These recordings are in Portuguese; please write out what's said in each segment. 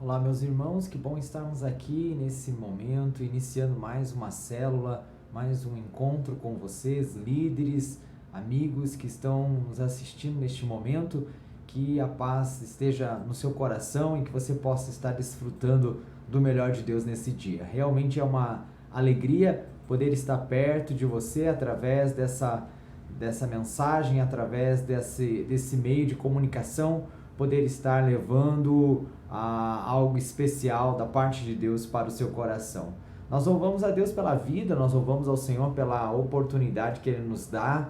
Olá, meus irmãos, que bom estarmos aqui nesse momento, iniciando mais uma célula, mais um encontro com vocês, líderes, amigos que estão nos assistindo neste momento. Que a paz esteja no seu coração e que você possa estar desfrutando do melhor de Deus nesse dia. Realmente é uma alegria poder estar perto de você através dessa mensagem, através desse meio de comunicação, poder estar levando algo especial da parte de Deus para o seu coração. Nós louvamos a Deus pela vida, nós louvamos ao Senhor pela oportunidade que Ele nos dá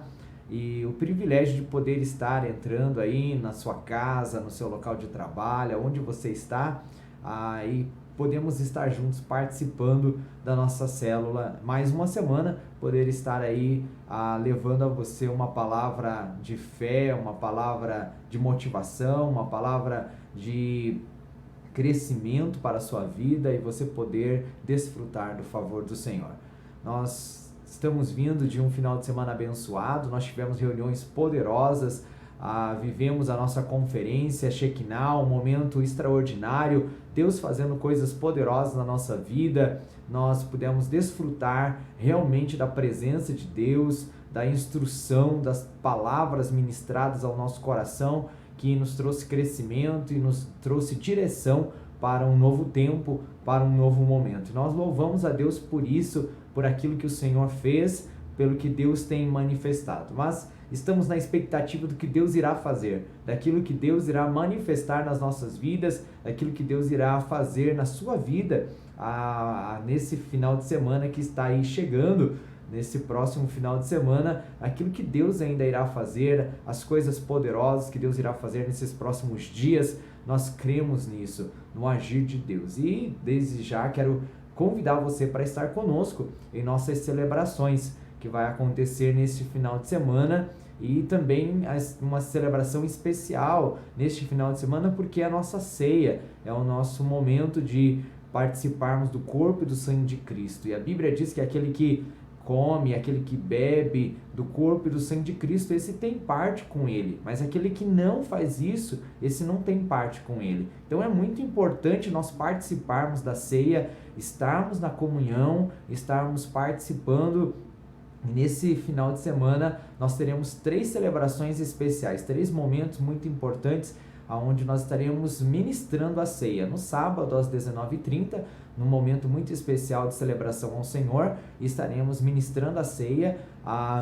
e o privilégio de poder estar entrando aí na sua casa, no seu local de trabalho, onde você está, e podemos estar juntos participando da nossa célula. Mais uma semana, poder estar aí levando a você uma palavra de fé, uma palavra de motivação, uma palavra de crescimento para a sua vida e você poder desfrutar do favor do Senhor. Nós estamos vindo de um final de semana abençoado, nós tivemos reuniões poderosas, vivemos a nossa conferência Shekinah, um momento extraordinário, Deus fazendo coisas poderosas na nossa vida. Nós pudemos desfrutar realmente da presença de Deus, da instrução, das palavras ministradas ao nosso coração, que nos trouxe crescimento e nos trouxe direção para um novo tempo, para um novo momento. Nós louvamos a Deus por isso, por aquilo que o Senhor fez, pelo que Deus tem manifestado. Mas estamos na expectativa do que Deus irá fazer, daquilo que Deus irá manifestar nas nossas vidas, daquilo que Deus irá fazer na sua vida nesse final de semana que está aí chegando. Nesse próximo final de semana, aquilo que Deus ainda irá fazer, as coisas poderosas que Deus irá fazer nesses próximos dias, nós cremos nisso, no agir de Deus. E desde já quero convidar você para estar conosco em nossas celebrações, que vai acontecer neste final de semana, e também uma celebração especial neste final de semana, porque é a nossa ceia, é o nosso momento de participarmos do corpo e do sangue de Cristo. E a Bíblia diz que aquele que come, aquele que bebe do corpo e do sangue de Cristo, esse tem parte com ele, mas aquele que não faz isso, esse não tem parte com ele. Então é muito importante nós participarmos da ceia, estarmos na comunhão, estarmos participando. Nesse final de semana nós teremos 3 celebrações especiais, 3 momentos muito importantes, onde nós estaremos ministrando a ceia. No sábado, às 19h30, num momento muito especial de celebração ao Senhor, estaremos ministrando a ceia.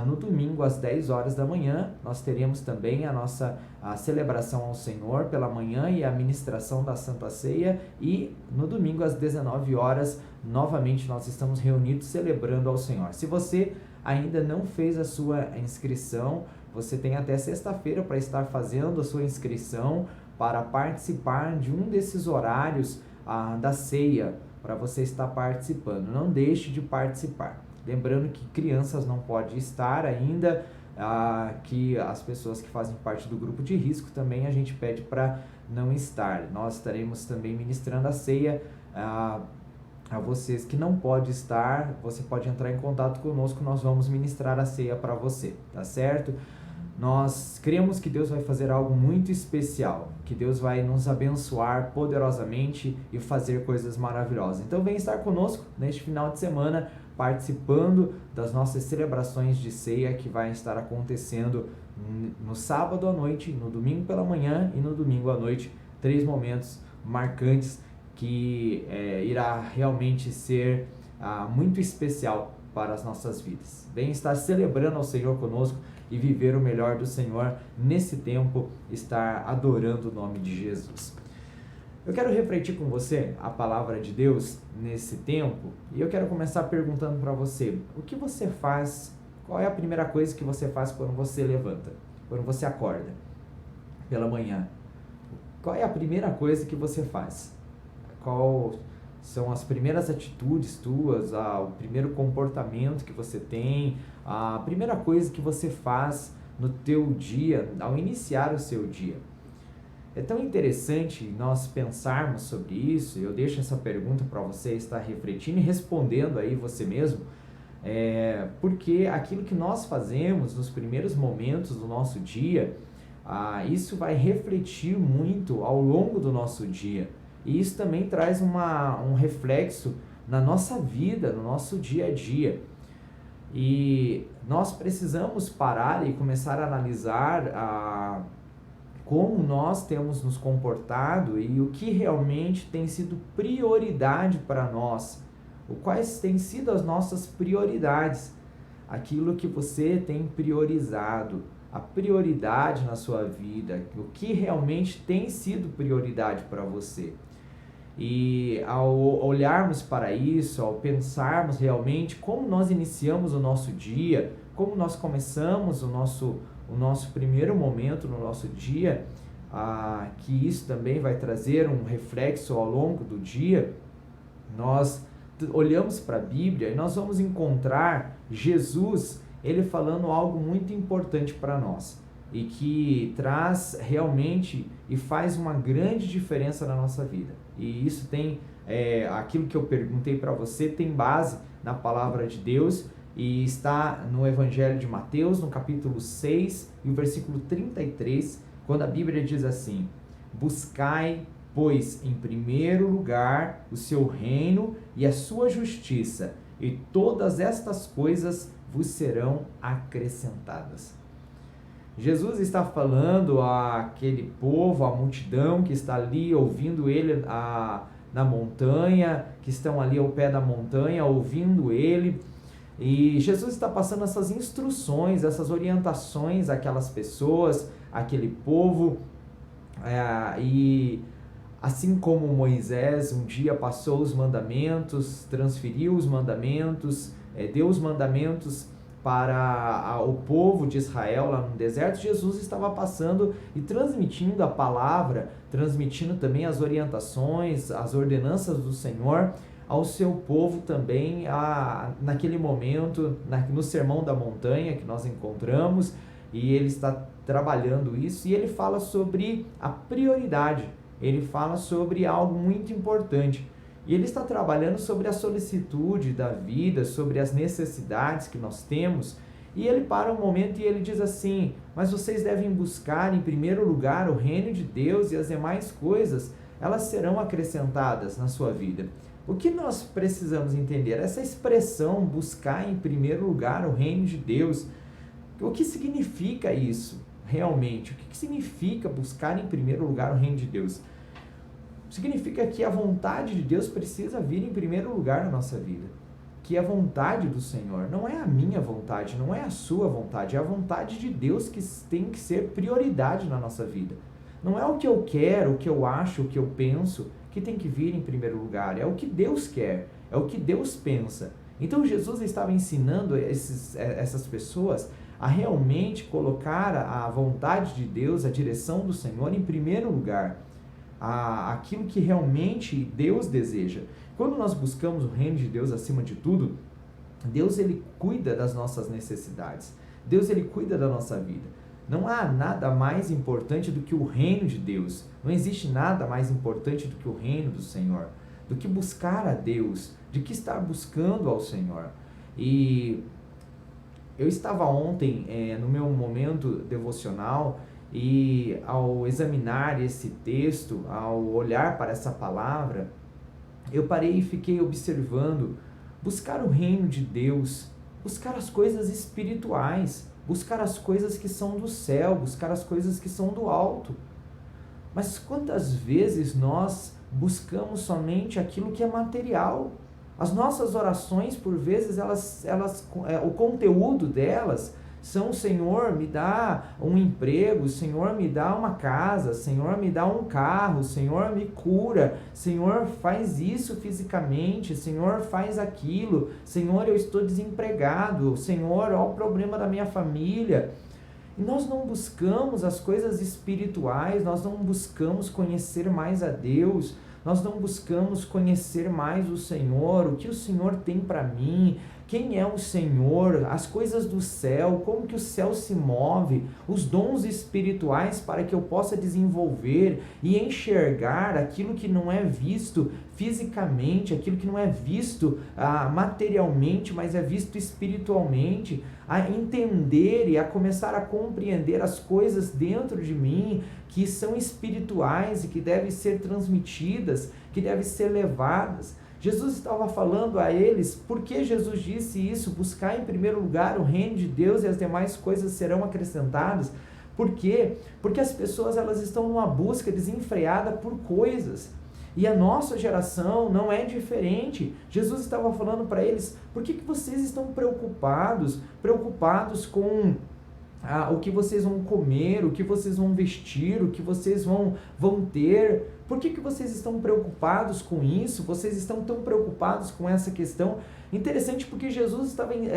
No domingo, às 10 horas da manhã, nós teremos também a celebração ao Senhor pela manhã e a ministração da Santa Ceia. E no domingo, às 19 horas, novamente nós estamos reunidos celebrando ao Senhor. Se você ainda não fez a sua inscrição, você tem até sexta-feira para estar fazendo a sua inscrição para participar de um desses horários da ceia, para você estar participando. Não deixe de participar. Lembrando que crianças não podem estar ainda, que as pessoas que fazem parte do grupo de risco também a gente pede para não estar. Nós estaremos também ministrando a ceia a vocês que não pode estar. Você pode entrar em contato conosco, nós vamos ministrar a ceia para você, tá certo? Nós cremos que Deus vai fazer algo muito especial, que Deus vai nos abençoar poderosamente e fazer coisas maravilhosas. Então vem estar conosco neste final de semana, participando das nossas celebrações de ceia que vai estar acontecendo no sábado à noite, no domingo pela manhã e no domingo à noite. 3 momentos marcantes que irá realmente ser muito especial para as nossas vidas. Vem estar celebrando ao Senhor conosco e viver o melhor do Senhor nesse tempo, estar adorando o nome de Jesus. Eu quero refletir com você a palavra de Deus nesse tempo, e eu quero começar perguntando para você: o que você faz? Qual é a primeira coisa que você faz quando você levanta, quando você acorda pela manhã? Qual é a primeira coisa que você faz? Qual são as primeiras atitudes tuas, o primeiro comportamento que você tem, a primeira coisa que você faz no teu dia, ao iniciar o seu dia? É tão interessante nós pensarmos sobre isso. Eu deixo essa pergunta para você estar refletindo e respondendo aí você mesmo, porque aquilo que nós fazemos nos primeiros momentos do nosso dia, isso vai refletir muito ao longo do nosso dia. E isso também traz um reflexo na nossa vida, no nosso dia a dia. E nós precisamos parar e começar a analisar como nós temos nos comportado e o que realmente tem sido prioridade para nós. Quais têm sido as nossas prioridades, aquilo que você tem priorizado, a prioridade na sua vida, o que realmente tem sido prioridade para você. E ao olharmos para isso, ao pensarmos realmente como nós iniciamos o nosso dia, como nós começamos o nosso primeiro momento no nosso dia, que isso também vai trazer um reflexo ao longo do dia, nós olhamos para a Bíblia e nós vamos encontrar Jesus, ele falando algo muito importante para nós e que traz realmente e faz uma grande diferença na nossa vida. E isso tem, aquilo que eu perguntei para você tem base na palavra de Deus e está no Evangelho de Mateus, no capítulo 6 e o versículo 33, quando a Bíblia diz assim: buscai, pois, em primeiro lugar o seu reino e a sua justiça, e todas estas coisas vos serão acrescentadas. Jesus está falando àquele povo, à multidão que está ali ouvindo ele na montanha, que estão ali ao pé da montanha ouvindo ele, e Jesus está passando essas instruções, essas orientações àquelas pessoas, àquele povo, e assim como Moisés um dia passou os mandamentos, transferiu os mandamentos, deu os mandamentos para o povo de Israel lá no deserto, Jesus estava passando e transmitindo a palavra, transmitindo também as orientações, as ordenanças do Senhor ao seu povo também, naquele momento, no Sermão da Montanha que nós encontramos, e ele está trabalhando isso, e ele fala sobre a prioridade, ele fala sobre algo muito importante. E ele está trabalhando sobre a solicitude da vida, sobre as necessidades que nós temos. E ele para um momento e ele diz assim: mas vocês devem buscar em primeiro lugar o reino de Deus, e as demais coisas, elas serão acrescentadas na sua vida. O que nós precisamos entender? Essa expressão, buscar em primeiro lugar o reino de Deus, o que significa isso realmente? O que significa buscar em primeiro lugar o reino de Deus? Significa que a vontade de Deus precisa vir em primeiro lugar na nossa vida. Que a vontade do Senhor não é a minha vontade, não é a sua vontade, é a vontade de Deus que tem que ser prioridade na nossa vida. Não é o que eu quero, o que eu acho, o que eu penso que tem que vir em primeiro lugar, é o que Deus quer, é o que Deus pensa. Então Jesus estava ensinando essas pessoas a realmente colocar a vontade de Deus, a direção do Senhor em primeiro lugar. Aquilo que realmente Deus deseja. Quando nós buscamos o reino de Deus acima de tudo, Deus ele cuida das nossas necessidades. Deus ele cuida da nossa vida. Não há nada mais importante do que o reino de Deus. Não existe nada mais importante do que o reino do Senhor, do que buscar a Deus, de que estar buscando ao Senhor. E eu estava ontem no meu momento devocional, e ao examinar esse texto, ao olhar para essa palavra, eu parei e fiquei observando, buscar o reino de Deus, buscar as coisas espirituais, buscar as coisas que são do céu, buscar as coisas que são do alto. Mas quantas vezes nós buscamos somente aquilo que é material? As nossas orações, por vezes, o conteúdo delas são: Senhor, me dá um emprego, Senhor, me dá uma casa, Senhor, me dá um carro, Senhor, me cura, Senhor, faz isso fisicamente, Senhor, faz aquilo, Senhor, eu estou desempregado, Senhor, olha o problema da minha família. E nós não buscamos as coisas espirituais, nós não buscamos conhecer mais a Deus, nós não buscamos conhecer mais o Senhor, o que o Senhor tem para mim, quem é o Senhor, as coisas do céu, como que o céu se move, os dons espirituais para que eu possa desenvolver e enxergar aquilo que não é visto fisicamente, aquilo que não é visto materialmente, mas é visto espiritualmente, a entender e a começar a compreender as coisas dentro de mim que são espirituais e que devem ser transmitidas, que devem ser levadas. Jesus estava falando a eles, por que Jesus disse isso? Buscar em primeiro lugar o reino de Deus e as demais coisas serão acrescentadas. Por quê? Porque as pessoas elas estão numa busca desenfreada por coisas. E a nossa geração não é diferente. Jesus estava falando para eles, por que vocês estão preocupados com o que vocês vão comer, o que vocês vão vestir, o que vocês vão ter? Por que vocês estão preocupados com isso? Vocês estão tão preocupados com essa questão? Interessante porque Jesus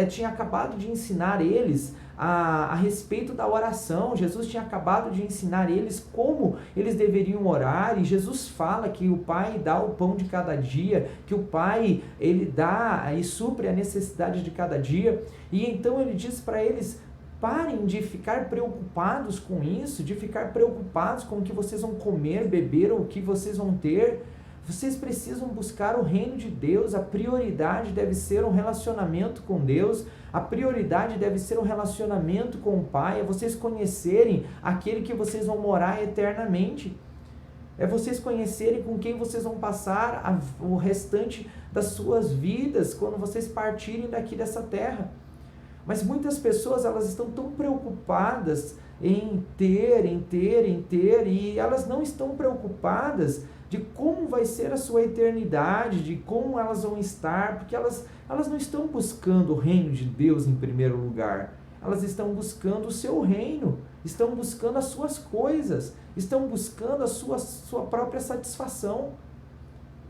tinha acabado de ensinar eles a respeito da oração. Jesus tinha acabado de ensinar eles como eles deveriam orar, e Jesus fala que o Pai dá o pão de cada dia, que o Pai ele dá e supre a necessidade de cada dia, e então ele diz para eles, parem de ficar preocupados com isso, de ficar preocupados com o que vocês vão comer, beber ou o que vocês vão ter. Vocês precisam buscar o reino de Deus, a prioridade deve ser um relacionamento com Deus, a prioridade deve ser um relacionamento com o Pai, é vocês conhecerem aquele que vocês vão morar eternamente, é vocês conhecerem com quem vocês vão passar o restante das suas vidas, quando vocês partirem daqui dessa terra. Mas muitas pessoas elas estão tão preocupadas em ter, e elas não estão preocupadas de como vai ser a sua eternidade, de como elas vão estar, porque elas não estão buscando o reino de Deus em primeiro lugar. Elas estão buscando o seu reino, estão buscando as suas coisas, estão buscando a sua própria satisfação.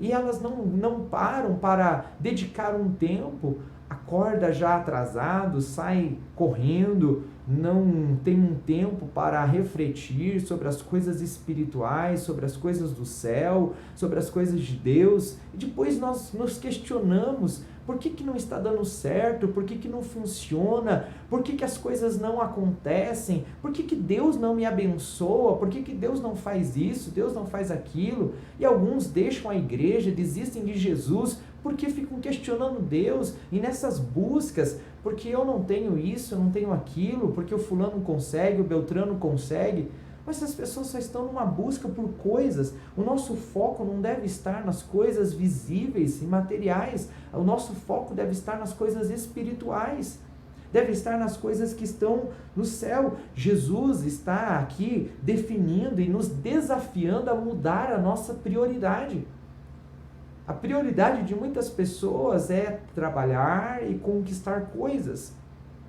E elas não param para dedicar um tempo, acorda já atrasado, sai correndo, não tem um tempo para refletir sobre as coisas espirituais, sobre as coisas do céu, sobre as coisas de Deus, e depois nós nos questionamos, por que não está dando certo, por que não funciona, por que as coisas não acontecem, por que Deus não me abençoa, por que Deus não faz isso, Deus não faz aquilo, e alguns deixam a igreja, desistem de Jesus, porque ficam questionando Deus, e nessas buscas, porque eu não tenho isso, eu não tenho aquilo, porque o fulano consegue, o Beltrano consegue, mas as pessoas só estão numa busca por coisas. O nosso foco não deve estar nas coisas visíveis e materiais, o nosso foco deve estar nas coisas espirituais, deve estar nas coisas que estão no céu. Jesus está aqui definindo e nos desafiando a mudar a nossa prioridade. A prioridade de muitas pessoas é trabalhar e conquistar coisas.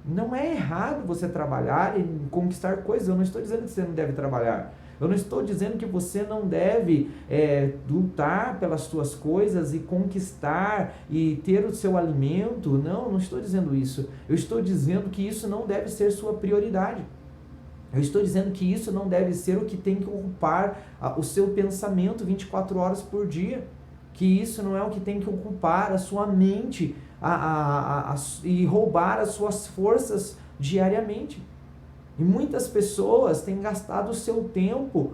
Não é errado você trabalhar e conquistar coisas. Eu não estou dizendo que você não deve trabalhar. Eu não estou dizendo que você não deve lutar pelas suas coisas e conquistar e ter o seu alimento. Não estou dizendo isso. Eu estou dizendo que isso não deve ser sua prioridade. Eu estou dizendo que isso não deve ser o que tem que ocupar o seu pensamento 24 horas por dia. Que isso não é o que tem que ocupar a sua mente e roubar as suas forças diariamente. E muitas pessoas têm gastado o seu tempo,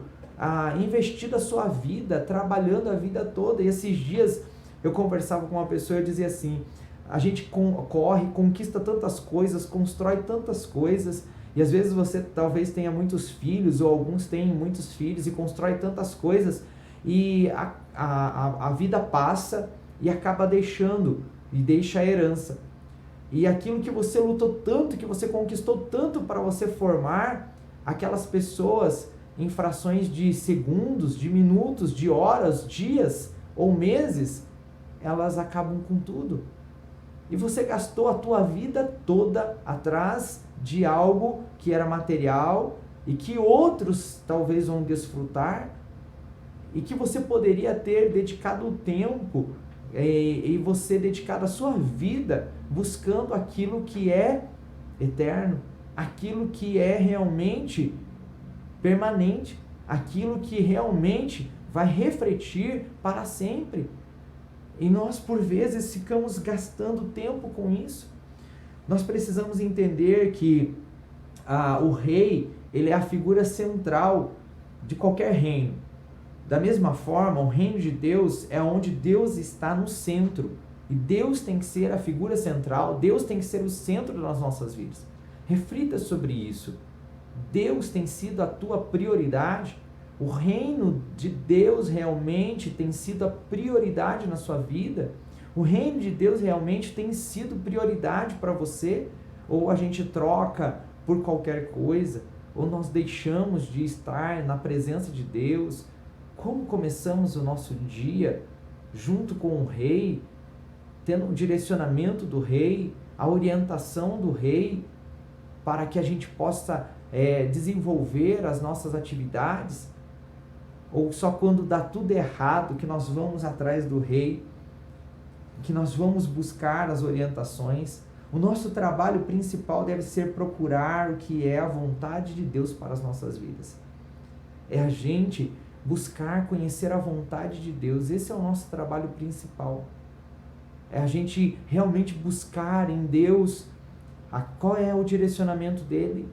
investido a sua vida, trabalhando a vida toda. E esses dias eu conversava com uma pessoa e eu dizia assim, a gente corre, conquista tantas coisas, constrói tantas coisas, e às vezes você talvez tenha muitos filhos, ou alguns têm muitos filhos e constrói tantas coisas, e a vida passa e acaba deixa a herança. E aquilo que você lutou tanto, que você conquistou tanto para você formar, aquelas pessoas em frações de segundos, de minutos, de horas, dias ou meses, elas acabam com tudo. E você gastou a tua vida toda atrás de algo que era material e que outros talvez vão desfrutar, e que você poderia ter dedicado o tempo e você dedicado a sua vida buscando aquilo que é eterno, aquilo que é realmente permanente, aquilo que realmente vai refletir para sempre. E nós, por vezes, ficamos gastando tempo com isso. Nós precisamos entender que o rei, ele é a figura central de qualquer reino. Da mesma forma, o reino de Deus é onde Deus está no centro. E Deus tem que ser a figura central, Deus tem que ser o centro das nossas vidas. Reflita sobre isso. Deus tem sido a tua prioridade? O reino de Deus realmente tem sido a prioridade na sua vida? O reino de Deus realmente tem sido prioridade para você? Ou a gente troca por qualquer coisa? Ou nós deixamos de estar na presença de Deus? Como começamos o nosso dia junto com o rei, tendo o direcionamento do rei, a orientação do rei, para que a gente possa desenvolver as nossas atividades? Ou só quando dá tudo errado que nós vamos atrás do rei, que nós vamos buscar as orientações? O nosso trabalho principal deve ser procurar o que é a vontade de Deus para as nossas vidas. É a gente buscar conhecer a vontade de Deus. Esse é o nosso trabalho principal. É a gente realmente buscar em Deus qual é o direcionamento dele.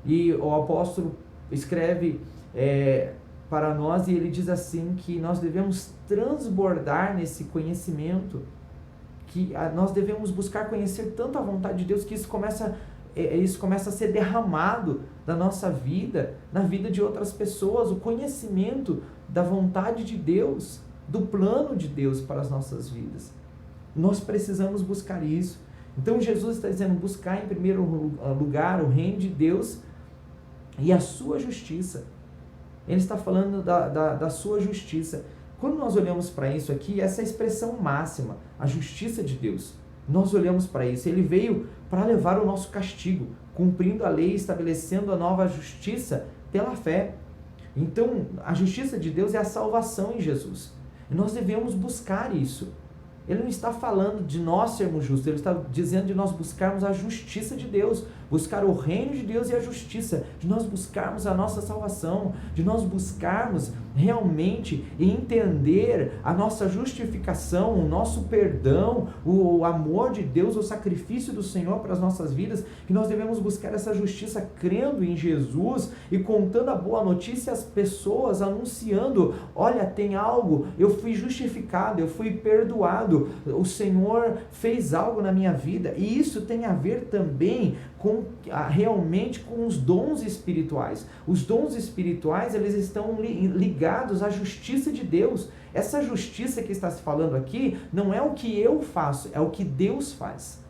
E o apóstolo escreve para nós, e ele diz assim, que nós devemos transbordar nesse conhecimento, que nós devemos buscar conhecer tanto a vontade de Deus, que isso começa a ser derramado da nossa vida, na vida de outras pessoas, o conhecimento da vontade de Deus, do plano de Deus para as nossas vidas. Nós precisamos buscar isso. Então Jesus está dizendo, buscar em primeiro lugar o reino de Deus e a sua justiça. Ele está falando da sua justiça. Quando nós olhamos para isso aqui, essa é a expressão máxima, a justiça de Deus. Nós olhamos para isso, ele veio para levar o nosso castigo, cumprindo a lei, estabelecendo a nova justiça pela fé. Então, a justiça de Deus é a salvação em Jesus. E nós devemos buscar isso. Ele não está falando de nós sermos justos, ele está dizendo de nós buscarmos a justiça de Deus, buscar o reino de Deus e a justiça, de nós buscarmos a nossa salvação, de nós buscarmos realmente entender a nossa justificação, o nosso perdão, o amor de Deus, o sacrifício do Senhor para as nossas vidas, que nós devemos buscar essa justiça crendo em Jesus e contando a boa notícia às pessoas, anunciando, olha, tem algo, eu fui justificado, eu fui perdoado, o Senhor fez algo na minha vida. E isso tem a ver também realmente com os dons espirituais. Os dons espirituais, eles estão ligados à justiça de Deus. Essa justiça que está se falando aqui não é o que eu faço, é o que Deus faz.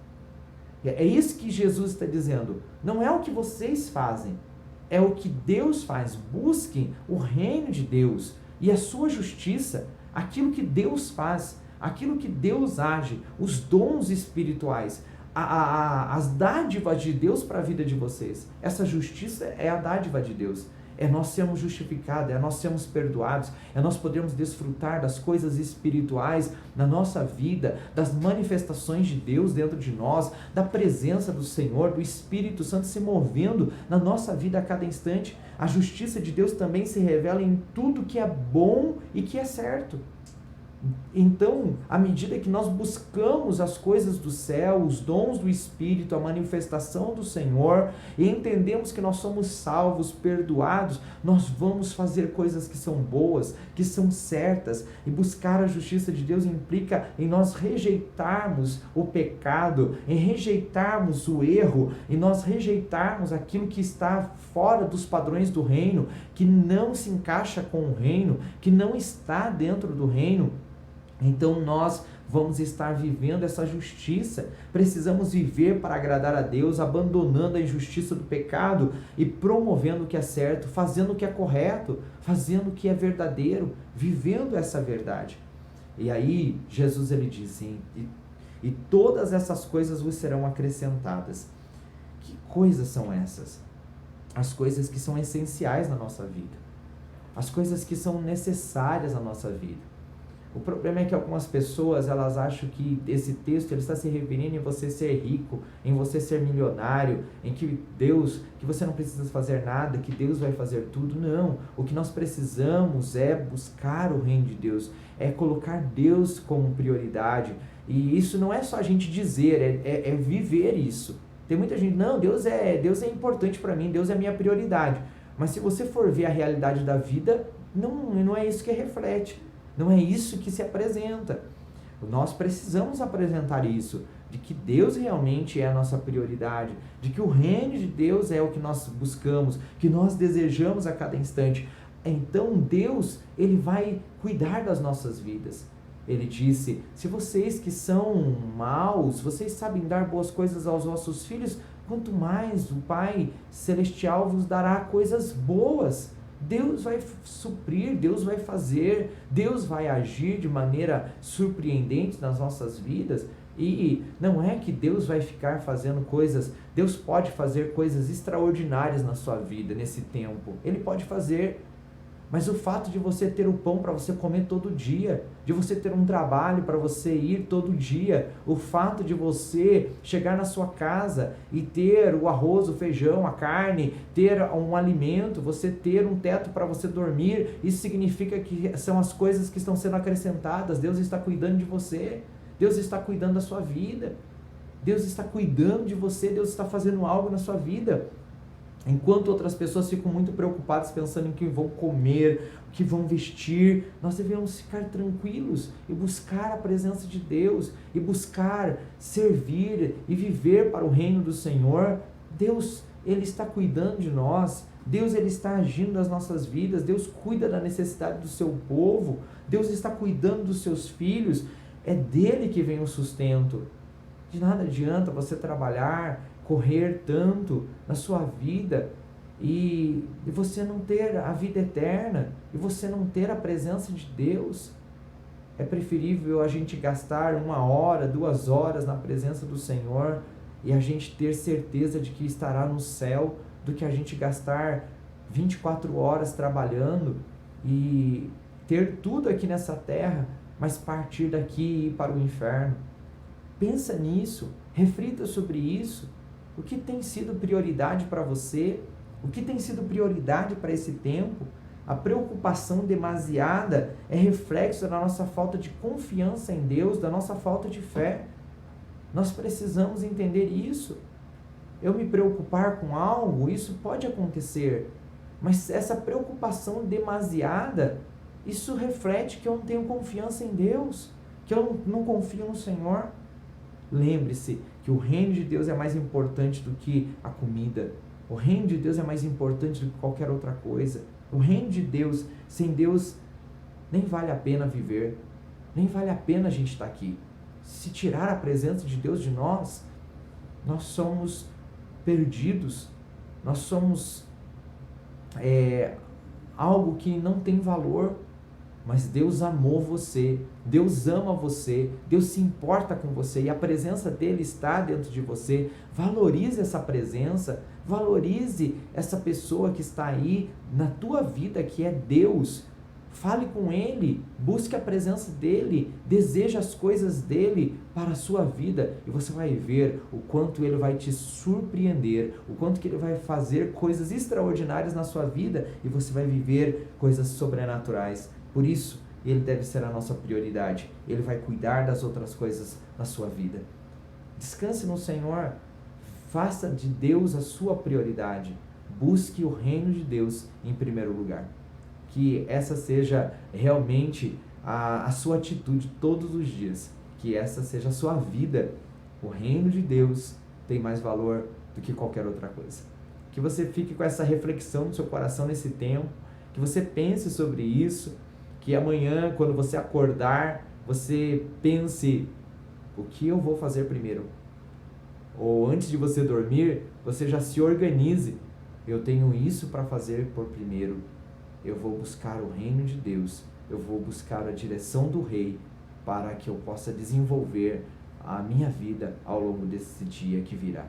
É isso que Jesus está dizendo. Não é o que vocês fazem, é o que Deus faz. Busquem o reino de Deus e a sua justiça, aquilo que Deus faz, aquilo que Deus age, os dons espirituais, as dádivas de Deus para a vida de vocês. Essa justiça é a dádiva de Deus. É nós sermos justificados, é nós sermos perdoados, é nós podermos desfrutar das coisas espirituais na nossa vida, das manifestações de Deus dentro de nós, da presença do Senhor, do Espírito Santo se movendo na nossa vida a cada instante. A justiça de Deus também se revela em tudo que é bom e que é certo. Então, à medida que nós buscamos as coisas do céu, os dons do Espírito, a manifestação do Senhor, e entendemos que nós somos salvos, perdoados, nós vamos fazer coisas que são boas, que são certas. E buscar a justiça de Deus implica em nós rejeitarmos o pecado, em rejeitarmos o erro, em nós rejeitarmos aquilo que está fora dos padrões do reino, que não se encaixa com o reino, que não está dentro do reino. Então nós vamos estar vivendo essa justiça. Precisamos viver para agradar a Deus, abandonando a injustiça do pecado e promovendo o que é certo, fazendo o que é correto, fazendo o que é verdadeiro, vivendo essa verdade. E aí Jesus ele diz assim, e todas essas coisas vos serão acrescentadas. Que coisas são essas? As coisas que são essenciais na nossa vida, as coisas que são necessárias na nossa vida. O problema é que algumas pessoas, elas acham que esse texto ele está se referindo em você ser rico, em você ser milionário, em que você não precisa fazer nada, que Deus vai fazer tudo. Não, o que nós precisamos é buscar o reino de Deus, é colocar Deus como prioridade. E isso não é só a gente dizer, é viver isso. Tem muita gente, não, Deus é importante para mim, Deus é a minha prioridade. Mas se você for ver a realidade da vida, não é isso que reflete, não é isso que se apresenta. Nós precisamos apresentar isso, de que Deus realmente é a nossa prioridade, de que o reino de Deus é o que nós buscamos, que nós desejamos a cada instante. Então Deus, Ele vai cuidar das nossas vidas. Ele disse, se vocês que são maus, vocês sabem dar boas coisas aos vossos filhos, quanto mais o Pai Celestial vos dará coisas boas. Deus vai suprir, Deus vai fazer, Deus vai agir de maneira surpreendente nas nossas vidas. E não é que Deus vai ficar fazendo coisas, Deus pode fazer coisas extraordinárias na sua vida nesse tempo. Ele pode fazer. Mas o fato de você ter o pão para você comer todo dia, de você ter um trabalho para você ir todo dia, o fato de você chegar na sua casa e ter o arroz, o feijão, a carne, ter um alimento, você ter um teto para você dormir, isso significa que são as coisas que estão sendo acrescentadas. Deus está cuidando de você, Deus está cuidando da sua vida, Deus está cuidando de você, Deus está fazendo algo na sua vida. Enquanto outras pessoas ficam muito preocupadas pensando em que vão comer, o que vão vestir, nós devemos ficar tranquilos e buscar a presença de Deus, e buscar servir e viver para o reino do Senhor. Deus, Ele está cuidando de nós, Deus, Ele está agindo nas nossas vidas, Deus cuida da necessidade do seu povo, Deus está cuidando dos seus filhos, é dele que vem o sustento. De nada adianta você trabalhar, correr tanto na sua vida e você não ter a vida eterna, e você não ter a presença de Deus. É preferível a gente gastar 1 hora, 2 horas na presença do Senhor e a gente ter certeza de que estará no céu, do que a gente gastar 24 horas trabalhando e ter tudo aqui nessa terra, mas partir daqui e ir para o inferno. Pensa nisso, reflita sobre isso. O que tem sido prioridade para você? O que tem sido prioridade para esse tempo? A preocupação demasiada é reflexo da nossa falta de confiança em Deus, da nossa falta de fé. Nós precisamos entender isso. Eu me preocupar com algo, isso pode acontecer, mas essa preocupação demasiada, isso reflete que eu não tenho confiança em Deus, que eu não confio no Senhor. Lembre-se que o reino de Deus é mais importante do que a comida. O reino de Deus é mais importante do que qualquer outra coisa. O reino de Deus, sem Deus, nem vale a pena viver. Nem vale a pena a gente estar aqui. Se tirar a presença de Deus de nós, nós somos perdidos. Nós somos algo que não tem valor. Mas Deus amou você, Deus ama você, Deus se importa com você e a presença dele está dentro de você. Valorize essa presença, valorize essa pessoa que está aí na tua vida, que é Deus. Fale com ele, busque a presença dele, deseje as coisas dele para a sua vida e você vai ver o quanto ele vai te surpreender, o quanto que ele vai fazer coisas extraordinárias na sua vida e você vai viver coisas sobrenaturais. Por isso, ele deve ser a nossa prioridade. Ele vai cuidar das outras coisas na sua vida. Descanse no Senhor. Faça de Deus a sua prioridade. Busque o reino de Deus em primeiro lugar. Que essa seja realmente a sua atitude todos os dias. Que essa seja a sua vida. O reino de Deus tem mais valor do que qualquer outra coisa. Que você fique com essa reflexão no seu coração nesse tempo. Que você pense sobre isso. Que amanhã, quando você acordar, você pense, o que eu vou fazer primeiro? Ou antes de você dormir, você já se organize. Eu tenho isso para fazer por primeiro. Eu vou buscar o reino de Deus. Eu vou buscar a direção do Rei para que eu possa desenvolver a minha vida ao longo desse dia que virá.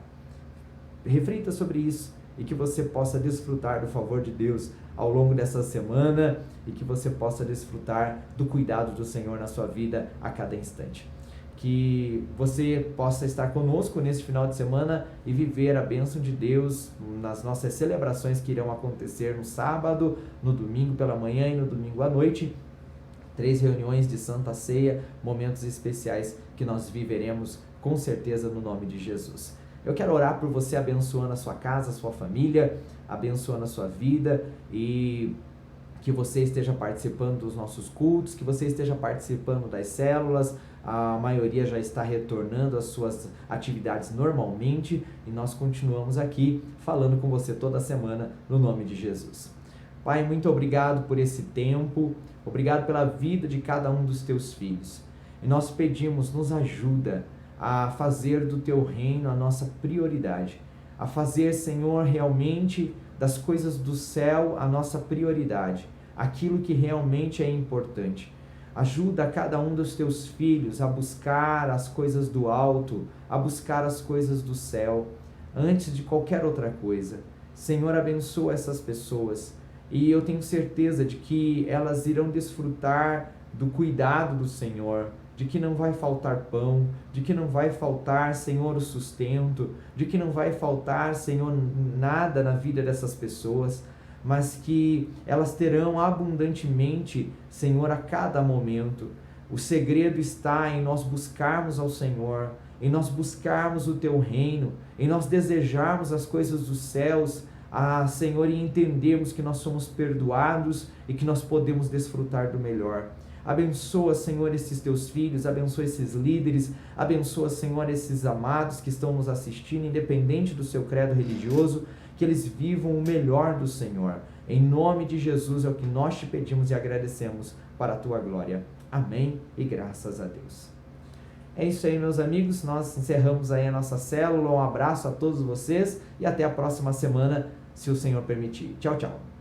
Reflita sobre isso e que você possa desfrutar do favor de Deus ao longo dessa semana e que você possa desfrutar do cuidado do Senhor na sua vida a cada instante. Que você possa estar conosco nesse final de semana e viver a bênção de Deus nas nossas celebrações que irão acontecer no sábado, no domingo pela manhã e no domingo à noite. 3 reuniões de Santa Ceia, momentos especiais que nós viveremos com certeza no nome de Jesus. Eu quero orar por você, abençoando a sua casa, a sua família, abençoando a sua vida, e que você esteja participando dos nossos cultos, que você esteja participando das células. A maioria já está retornando às suas atividades normalmente, e nós continuamos aqui falando com você toda semana no nome de Jesus. Pai, muito obrigado por esse tempo, obrigado pela vida de cada um dos teus filhos. E nós pedimos, nos ajuda a fazer do teu reino a nossa prioridade, a fazer, Senhor, realmente das coisas do céu a nossa prioridade, aquilo que realmente é importante. Ajuda cada um dos teus filhos a buscar as coisas do alto, a buscar as coisas do céu, antes de qualquer outra coisa. Senhor, abençoa essas pessoas, e eu tenho certeza de que elas irão desfrutar do cuidado do Senhor, de que não vai faltar pão, de que não vai faltar, Senhor, o sustento, de que não vai faltar, Senhor, nada na vida dessas pessoas, mas que elas terão abundantemente, Senhor, a cada momento. O segredo está em nós buscarmos ao Senhor, em nós buscarmos o teu reino, em nós desejarmos as coisas dos céus, Senhor, e entendermos que nós somos perdoados e que nós podemos desfrutar do melhor. Abençoa, Senhor, esses teus filhos, abençoa esses líderes, abençoa, Senhor, esses amados que estão nos assistindo, independente do seu credo religioso, que eles vivam o melhor do Senhor. Em nome de Jesus é o que nós te pedimos e agradecemos para a tua glória. Amém e graças a Deus. É isso aí, meus amigos, nós encerramos aí a nossa célula. Um abraço a todos vocês e até a próxima semana, se o Senhor permitir. Tchau, tchau.